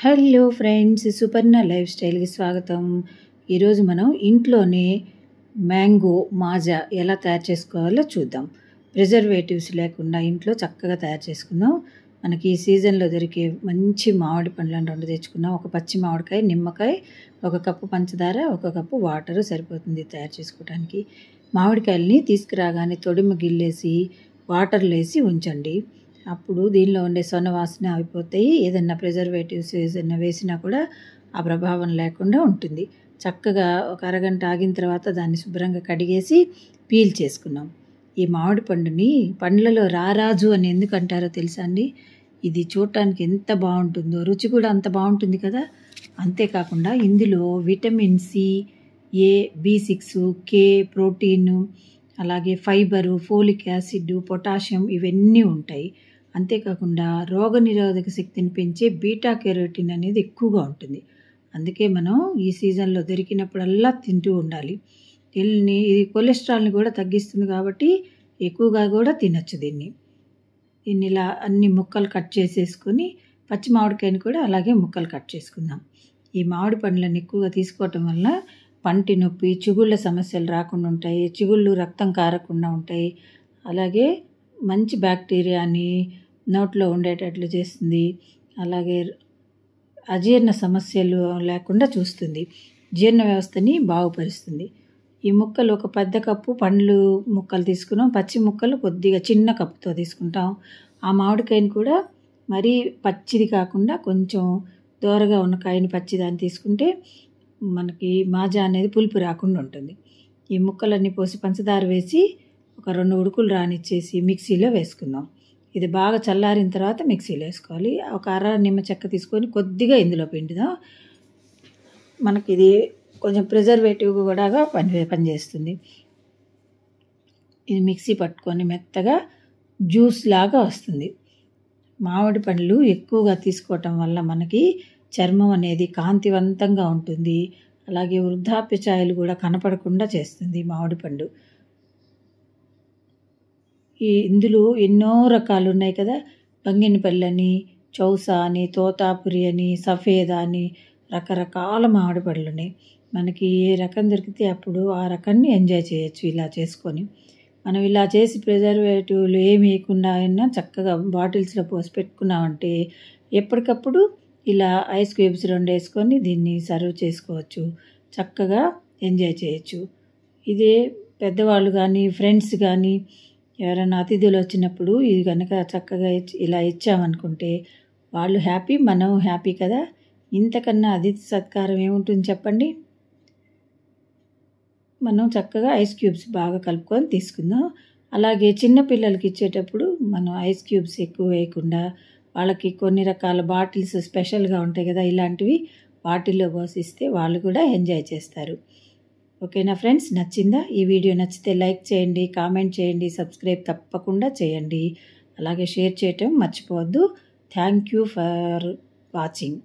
Hello friends, Suparna life స్టైల్కి స్వాగతం. ఈరోజు మనం ఇంట్లోనే మ్యాంగో మాజా ఎలా తయారు చేసుకోవాలో చూద్దాం. ప్రిజర్వేటివ్స్ లేకుండా ఇంట్లో చక్కగా తయారు చేసుకుందాం. మనకి ఈ సీజన్లో దొరికే మంచి మామిడి పండ్లను రెండు తెచ్చుకున్నాం. ఒక పచ్చి మామిడికాయ, నిమ్మకాయ, ఒక కప్పు పంచదార, ఒక కప్పు వాటర్ సరిపోతుంది తయారు చేసుకోవడానికి. మామిడికాయలని తీసుకురాగానే తొడిమ గిల్లేసి వాటర్లో వేసి ఉంచండి. అప్పుడు దీనిలో ఉండే సొన వాసన అయిపోతాయి. ఏదన్నా ప్రిజర్వేటివ్స్ ఏదైనా వేసినా కూడా ఆ ప్రభావం లేకుండా ఉంటుంది. చక్కగా ఒక అరగంట ఆగిన తర్వాత దాన్ని శుభ్రంగా కడిగేసి పీల్ చేసుకున్నాం. ఈ మామిడి పండుని పండ్లలో రారాజు అని ఎందుకు అంటారో తెలుసా అండి? ఇది చూడటానికి ఎంత బాగుంటుందో, రుచి కూడా అంత బాగుంటుంది కదా. అంతేకాకుండా ఇందులో విటమిన్ సి, ఏ, B6, కే, ప్రోటీను, అలాగే ఫైబరు, ఫోలిక్ యాసిడ్, పొటాషియం ఇవన్నీ ఉంటాయి. అంతేకాకుండా రోగనిరోధక శక్తిని పెంచే బీటా కెరోటిన్ అనేది ఎక్కువగా ఉంటుంది. అందుకే మనం ఈ సీజన్లో దొరికినప్పుడల్లా తింటూ ఉండాలి. ఇది కొలెస్ట్రాల్ని కూడా తగ్గిస్తుంది కాబట్టి ఎక్కువగా కూడా తినచ్చు దీన్ని. ఇలా అన్ని ముక్కలు కట్ చేసేసుకొని పచ్చి మామిడికాయని కూడా అలాగే ముక్కలు కట్ చేసుకుందాం. ఈ మామిడి పండ్లను ఎక్కువగా తీసుకోవటం వల్ల పంటి నొప్పి, చిగుళ్ళ సమస్యలు రాకుండా ఉంటాయి. చిగుళ్ళు రక్తం కారకుండా ఉంటాయి. అలాగే మంచి బ్యాక్టీరియాని నోట్లో ఉండేటట్లు చేస్తుంది. అలాగే అజీర్ణ సమస్యలు లేకుండా చూస్తుంది. జీర్ణ వ్యవస్థని బాగుపరుస్తుంది. ఈ ముక్కలు ఒక పెద్ద కప్పు పండ్లు ముక్కలు తీసుకున్నాం. పచ్చి ముక్కలు కొద్దిగా చిన్న కప్పుతో తీసుకుంటాం. ఆ మామిడికాయని కూడా మరీ పచ్చిది కాకుండా కొంచెం దోరగా ఉన్న కాయని పచ్చిదాన్ని తీసుకుంటే మనకి మాజా అనేది పులుపు రాకుండా ఉంటుంది. ఈ ముక్కలన్నీ పోసి పంచదార వేసి ఒక 2 ఉడుకులు రానిచ్చేసి మిక్సీలో వేసుకుందాం. ఇది బాగా చల్లారిన తర్వాత మిక్సీలో వేసుకోవాలి. ఒక అర నిమ్మ చెక్క తీసుకొని కొద్దిగా ఇందులో పిండుదాం. మనకి ఇది కొంచెం ప్రిజర్వేటివ్ కూడా పనిచేస్తుంది. ఇది మిక్సీ పట్టుకొని మెత్తగా జ్యూస్ లాగా వస్తుంది. మామిడి పండ్లు ఎక్కువగా తీసుకోవటం వల్ల మనకి చర్మం అనేది కాంతివంతంగా ఉంటుంది. అలాగే వృద్ధాప్య ఛాయలు కూడా కనపడకుండా చేస్తుంది మామిడి పండు. ఇందులో ఎన్నో రకాలు ఉన్నాయి కదా. బంగినపల్లి అని, చౌసా అని, తోతాపురి అని, సఫేదా అని రకరకాల మామిడి పళ్ళు ఉన్నాయి. మనకి ఏ రకం దొరికితే అప్పుడు ఆ రకాన్ని ఎంజాయ్ చేయొచ్చు ఇలా చేసుకొని. మనం ఇలా చేసి ప్రిజర్వేటివ్లు ఏమి వేయకుండా అయినా చక్కగా బాటిల్స్లో పోసి పెట్టుకున్నామంటే ఎప్పటికప్పుడు ఇలా ఐస్ క్యూబ్స్ 2 వేసుకొని దీన్ని సర్వ్ చేసుకోవచ్చు. చక్కగా ఎంజాయ్ చేయొచ్చు. ఇదే పెద్దవాళ్ళు కానీ, ఫ్రెండ్స్ కానీ ఎవరైనా అతిథులు వచ్చినప్పుడు ఇది కనుక చక్కగా ఇలా ఇచ్చామనుకుంటే వాళ్ళు హ్యాపీ, మనం హ్యాపీ కదా. ఇంతకన్నా అతిథి సత్కారం ఏముంటుంది చెప్పండి. మనం చక్కగా ఐస్ క్యూబ్స్ బాగా కలుపుకొని తీసుకుందాం. అలాగే చిన్నపిల్లలకి ఇచ్చేటప్పుడు మనం ఐస్ క్యూబ్స్ ఎక్కువ వేయకుండా వాళ్ళకి కొన్ని రకాల బాటిల్స్ స్పెషల్గా ఉంటాయి కదా, ఇలాంటివి బాటిల్లో పోసిస్తే వాళ్ళు కూడా ఎంజాయ్ చేస్తారు. ఓకేనా ఫ్రెండ్స్, నచ్చిందా? ఈ వీడియో నచ్చితే లైక్ చేయండి, కామెంట్ చేయండి, సబ్స్క్రైబ్ తప్పకుండా చేయండి. అలాగే షేర్ చేయటం మర్చిపోవద్దు. Thank you for watching.